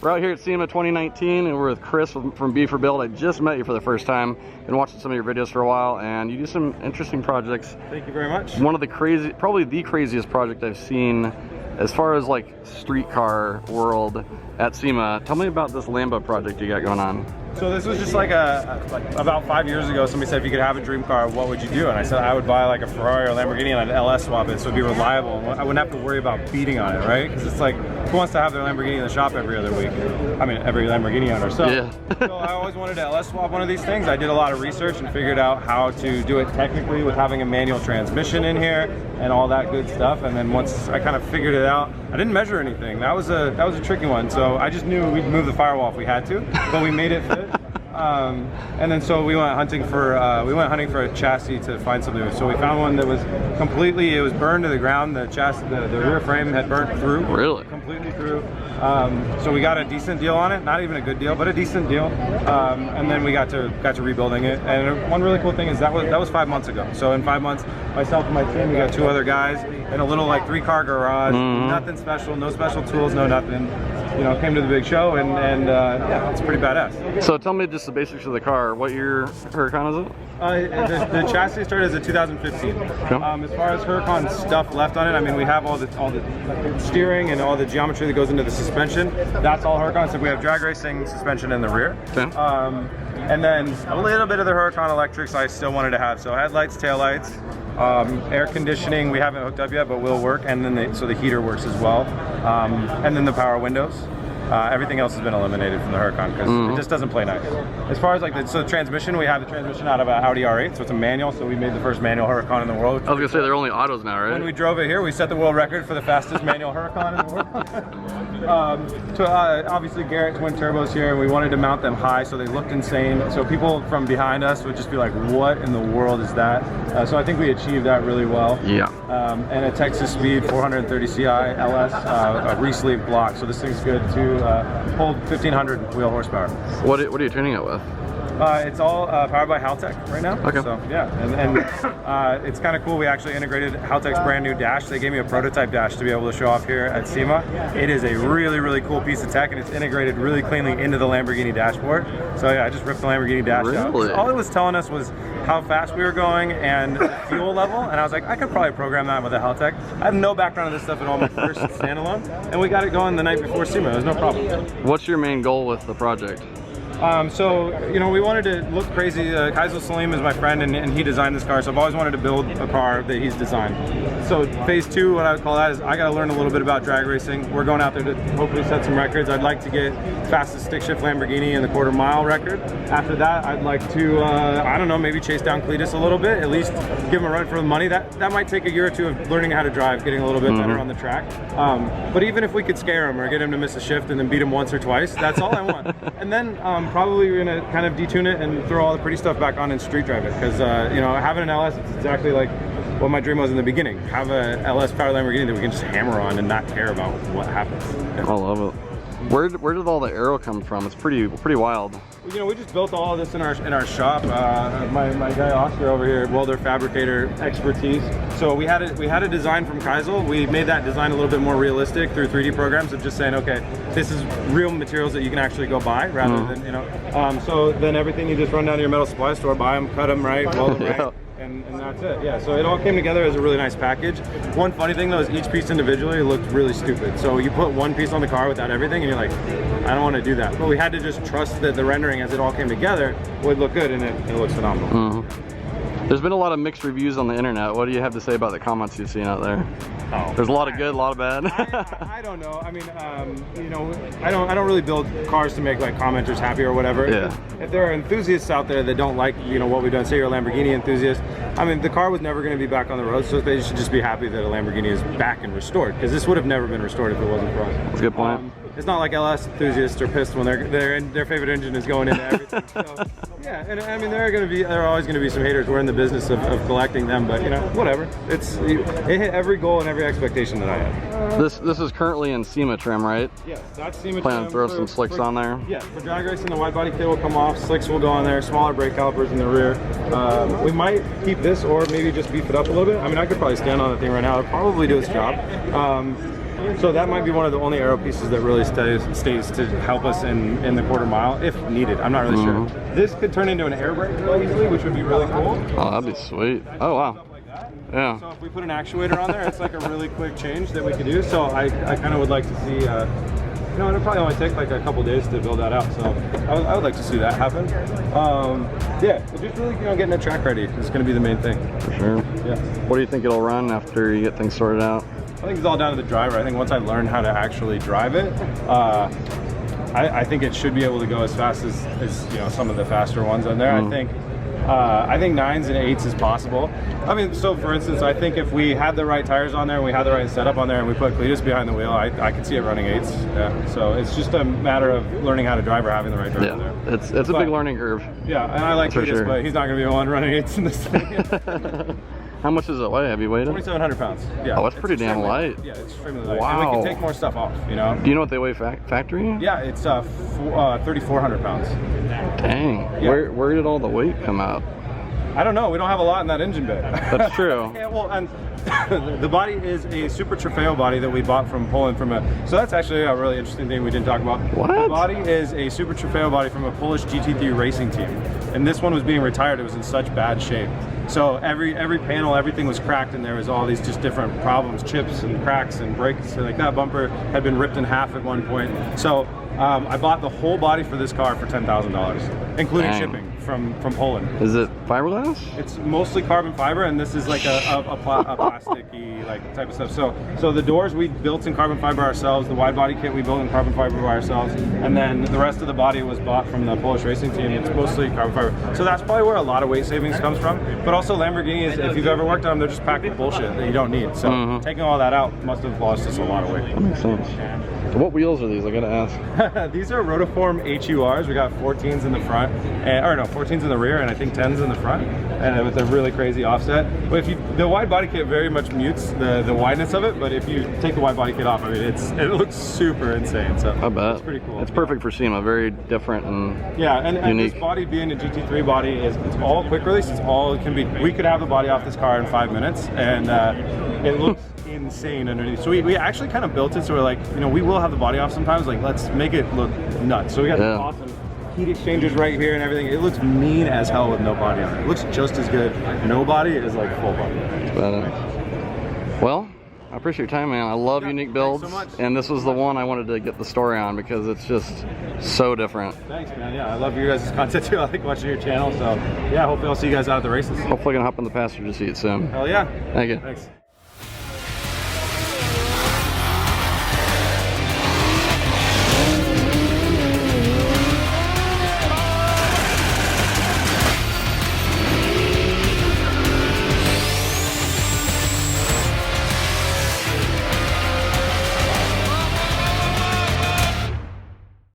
We're out here at SEMA 2019 and we're with Chris from B for Build. I just met you for the first time. Been watching some of your videos for a while and you do some interesting projects. Thank you very much. One of the probably the craziest project I've seen as far as like streetcar world at SEMA. Tell me about this Lambo project you got going on. So this was just like about 5 years ago, somebody said if you could have a dream car, what would you do? And I said I would buy like a Ferrari or a Lamborghini and I'd LS swap it so it'd be reliable. And I wouldn't have to worry about beating on it, right? Because it's like, who wants to have their Lamborghini in the shop every other week? I mean, every Lamborghini owner. So, yeah. So I always wanted to LS swap one of these things. I did a lot of research and figured out how to do it technically with having a manual transmission in here and all that good stuff. And then once I kind of figured it out, I didn't measure anything. That was a tricky one. So I just knew we'd move the firewall if we had to, but we made it fit. And then so we went hunting for a chassis to find something. So we found one that was it was burned to the ground. The chassis, the rear frame had burnt through. Really? Completely through. So we got a decent deal on it. Not even a good deal, but a decent deal. And then we got to rebuilding it. And one really cool thing is that was 5 months ago. So in 5 months, myself and my team, we got 2 other guys in a little like 3-car garage. Nothing special, no special tools, no nothing. You know, came to the big show and yeah, it's pretty badass. So tell me just the basics of the car. What year Huracan is it? The chassis started as a 2015. Okay. As far as Huracan stuff left on it, I mean, we have all the steering and all the geometry that goes into the suspension. That's all Huracan. So we have drag racing suspension in the rear. Okay. And then a little bit of the Huracan electrics I still wanted to have. So headlights, taillights, air conditioning we haven't hooked up yet, but will work. And then so the heater works as well. And then the power windows. Everything else has been eliminated from the Huracan because it just doesn't play nice. As far as like the transmission, we have the transmission out of an Audi R8, so it's a manual. So we made the first manual Huracan in the world. I was gonna say they're only autos now, right? When we drove it here, we set the world record for the fastest manual Huracan in the world. So obviously Garrett twin turbos here, and we wanted to mount them high so they looked insane. So people from behind us would just be like, "What in the world is that?" So I think we achieved that really well. Yeah. And a Texas Speed 430 Ci LS, a re-sleeve block. So this thing's good to hold 1,500 wheel horsepower. What are you tuning it with? It's all powered by Haltech right now. Okay. So yeah, and it's kind of cool. We actually integrated Haltech's brand new dash. They gave me a prototype dash to be able to show off here at SEMA. It is a really, really cool piece of tech, and it's integrated really cleanly into the Lamborghini dashboard. So yeah, I just ripped the Lamborghini dash out. All it was telling us was how fast we were going and the fuel level, and I was like, I could probably program that with a Haltech. I have no background in this stuff at all. My first standalone, and we got it going the night before SEMA. It was no problem. What's your main goal with the project? So, you know, we wanted to look crazy. Kaizo Salim is my friend and he designed this car, so I've always wanted to build a car that he's designed. So phase 2, what I would call that, is I got to learn a little bit about drag racing. We're going out there to hopefully set some records. I'd like to get fastest stick shift Lamborghini in the quarter-mile record. After that, I'd like to, I don't know, maybe chase down Cletus a little bit, at least give him a run for the money. That might take a year or 2 of learning how to drive, getting a little bit better on the track. But even if we could scare him or get him to miss a shift and then beat him once or twice, that's all I want. And then probably we're gonna kind of detune it and throw all the pretty stuff back on and street drive it, because you know, having an LS, it's exactly like what my dream was in the beginning. Have a LS powered Lamborghini that we can just hammer on and not care about what happens. Yeah. I love it. Where did all the aero come from? It's pretty wild. You know, we just built all of this in our shop. My guy Oscar over here, welder fabricator expertise. So we had a design from Kaizo. We made that design a little bit more realistic through 3D programs of just saying, okay, this is real materials that you can actually go buy rather than, you know. So then everything you just run down to your metal supply store, buy them, cut them right, weld them right. And that's it. Yeah, so it all came together as a really nice package. One funny thing though is each piece individually looked really stupid. So you put one piece on the car without everything and you're like, I don't want to do that. But we had to just trust that the rendering as it all came together would look good, and it looks phenomenal. There's been a lot of mixed reviews on the internet. What do you have to say about the comments you've seen out there? There's a lot of good, a lot of bad. I don't know. I mean, you know, I don't really build cars to make like commenters happy or whatever. Yeah. If there are enthusiasts out there that don't like, you know, what we've done, say you're a Lamborghini enthusiast, I mean, the car was never going to be back on the road, so they should just be happy that a Lamborghini is back and restored, because this would have never been restored if it wasn't for us. That's a good point. It's not like LS enthusiasts are pissed when their favorite engine is going into everything. So, yeah, and I mean, there are always going to be some haters. We're in the business of collecting them, but you know, whatever. It hit every goal and every expectation that I had. This is currently in SEMA trim, right? Yes, that's SEMA trim. Plan to throw some slicks on there. Yeah, for drag racing, the wide body kit will come off. Slicks will go on there. Smaller brake calipers in the rear. We might keep this, or maybe just beef it up a little bit. I mean, I could probably stand on the thing right now. It'd probably do its job. So that might be one of the only aero pieces that really stays to help us in the quarter mile if needed. I'm not really sure. This could turn into an air brake easily, which would be really cool. Oh, that'd be sweet. Oh wow. Yeah. So if we put an actuator on there, it's like a really quick change that we could do. So I kind of would like to see, you know, it'll probably only take like a couple days to build that out. So I would like to see that happen. Yeah, just really, you know, getting the track ready is going to be the main thing. For sure. Yeah. What do you think it'll run after you get things sorted out? I think it's all down to the driver. I think once I learn how to actually drive it, I think it should be able to go as fast as you know, some of the faster ones on there. I think 9s and 8s is possible. I mean, so for instance, I think if we had the right tires on there and we had the right setup on there and we put Eclipse behind the wheel, I could see it running 8s. Yeah. So it's just a matter of learning how to drive or having the right driver there. It's a big learning curve. Yeah, and I like Eclipse, but he's not going to be the one running 8s in this thing. How much does it weigh? Have you weighed it? 2,700 pounds. Yeah. Oh, that's pretty damn light. Yeah, it's extremely light. Wow. And we can take more stuff off, you know? Do you know what they weigh factory? Yeah, it's 3,400 pounds. Dang. Yeah. Where did all the weight come out? I don't know. We don't have a lot in that engine bay. That's true. Yeah, well, and the body is a Super Trofeo body that we bought from Poland so that's actually a really interesting thing we didn't talk about. What? The body is a Super Trofeo body from a Polish GT3 racing team. And this one was being retired. It was in such bad shape. So every panel, everything was cracked, and there was all these just different problems, chips and cracks and breaks. And like that bumper had been ripped in half at one point. So I bought the whole body for this car for $10,000, including shipping from Poland. Is it fiberglass? It's mostly carbon fiber, and this is like a plasticky like type of stuff. So the doors we built in carbon fiber ourselves. The wide body kit we built in carbon fiber by ourselves, and then the rest of the body was bought from the Polish racing team. It's mostly carbon fiber. So that's probably where a lot of weight savings comes from. But also Lamborghinis, if you've ever worked on them, they're just packed with bullshit that you don't need. So taking all that out must have lost us a lot of weight. That makes sense. So what wheels are these? I gotta ask. These are Rotiform HURs. We got 14s in the front, or no, 14s in the rear, and I think 10s in the front, and with a really crazy offset. But the wide body kit very much mutes the wideness of it. But if you take the wide body kit off, I mean, it looks super insane. So I bet. It's pretty cool. It's perfect for SEMA. Very different and and unique. this body being a GT3 body it's all quick release. It's all it can be. We could have the body off this car in 5 minutes, and it looks insane underneath. So we actually kind of built it so we're like, you know, we will have the body off sometimes. Like, let's make it look nuts. So we got the awesome heat exchangers right here and everything. It looks mean as hell with no body on it. It looks just as good. No body is like full body. That's badass. Well, I appreciate your time, man. I love unique builds, so much. And this was the one I wanted to get the story on because it's just so different. Thanks, man. Yeah, I love your guys' content too. I like watching your channel. So yeah, hopefully I'll see you guys out at the races. Hopefully gonna hop in the passenger seat soon. Hell yeah. Thank you. Thanks.